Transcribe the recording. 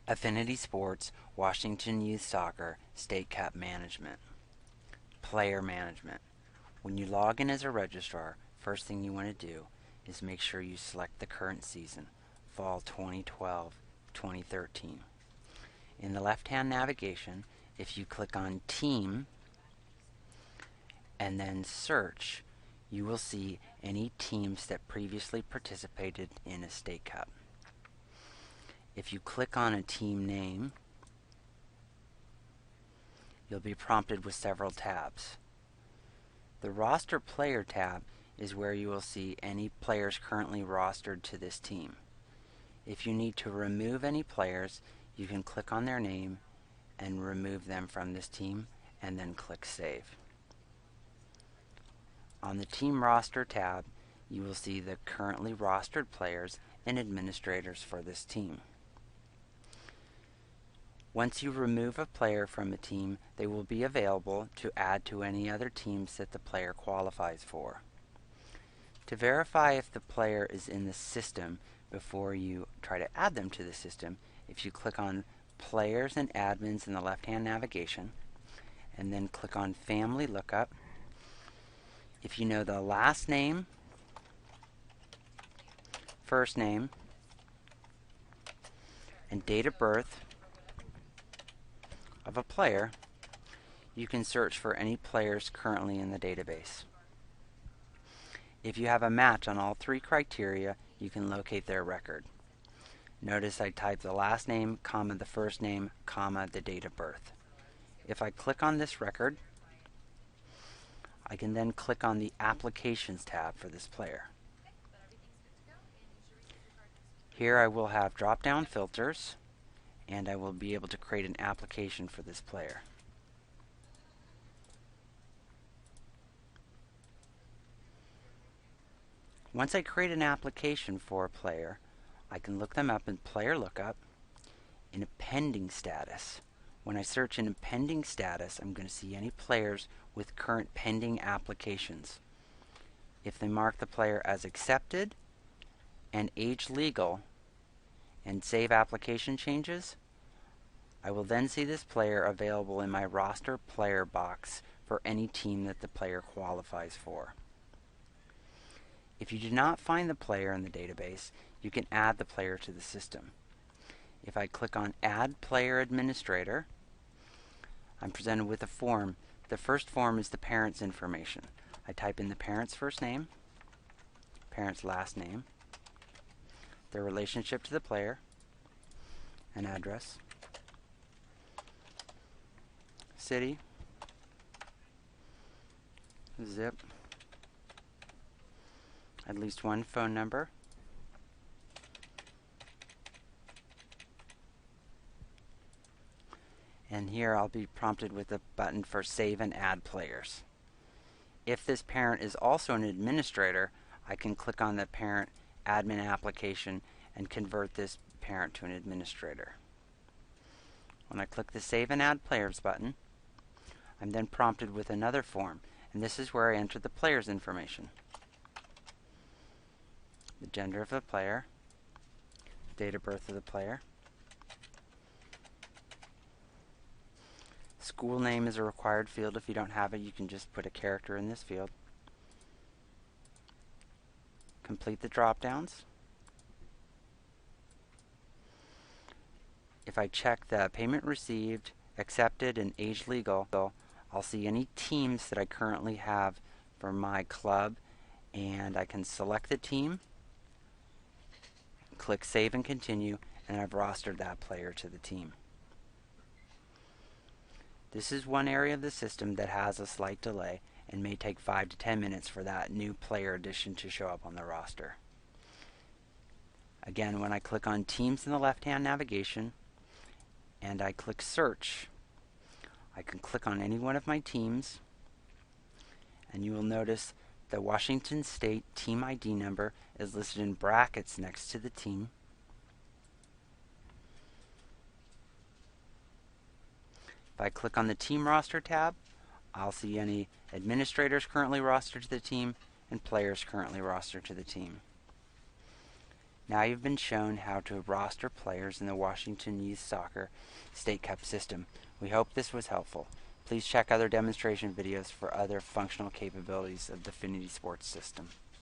Affinity Sports, Washington Youth Soccer, State Cup Management. Player Management. When you log in as a registrar, first thing you want to do is make sure you select the current season, Fall 2012-2013. In the left-hand navigation, if you click on Team and then Search, you will see any teams that previously participated in a State Cup. If you click on a team name, you'll be prompted with several tabs. The Roster Player tab is where you will see any players currently rostered to this team. If you need to remove any players, you can click on their name and remove them from this team and then click Save. On the Team Roster tab, you will see the currently rostered players and administrators for this team. Once you remove a player from a team, they will be available to add to any other teams that the player qualifies for. To verify if the player is in the system before you try to add them to the system, if you click on Players and Admins in the left-hand navigation, and then click on Family Lookup, if you know the last name, first name, and date of birth of a player, you can search for any players currently in the database. If you have a match on all three criteria, you can locate their record. Notice I typed the last name, comma, the first name, comma, the date of birth. If I click on this record, I can then click on the Applications tab for this player. Here I will have drop-down filters, and I will be able to create an application for this player. Once I create an application for a player, I can look them up in Player Lookup, in a pending status. When I search in a pending status, I'm going to see any players with current pending applications. If they mark the player as accepted and age legal and save application changes, I will then see this player available in my roster player box for any team that the player qualifies for. If you do not find the player in the database, you can add the player to the system. If I click on Add Player Administrator, I'm presented with a form. The first form is the parent's information. I type in the parent's first name, parent's last name, their relationship to the player, an address, city, zip, at least one phone number, and here I'll be prompted with a button for Save and Add Players. If this parent is also an administrator, I can click on the parent admin application and convert this parent to an administrator. When I click the Save and Add Players button, I'm then prompted with another form, and this is where I enter the player's information. The gender of the player, date of birth of the player. School name is a required field. If you don't have it, you can just put a character in this field. Complete the drop-downs. If I check the payment received, accepted, and age legal, I'll see any teams that I currently have for my club, and I can select the team, click Save and Continue, and I've rostered that player to the team. This is one area of the system that has a slight delay and may take 5 to 10 minutes for that new player addition to show up on the roster. Again, when I click on Teams in the left-hand navigation and I click Search, I can click on any one of my teams, and you will notice the Washington State team ID number is listed in brackets next to the team. If I click on the Team Roster tab, I'll see any administrators currently rostered to the team and players currently rostered to the team. Now you've been shown how to roster players in the Washington Youth Soccer State Cup system. We hope this was helpful. Please check other demonstration videos for other functional capabilities of the Affinity Sports system.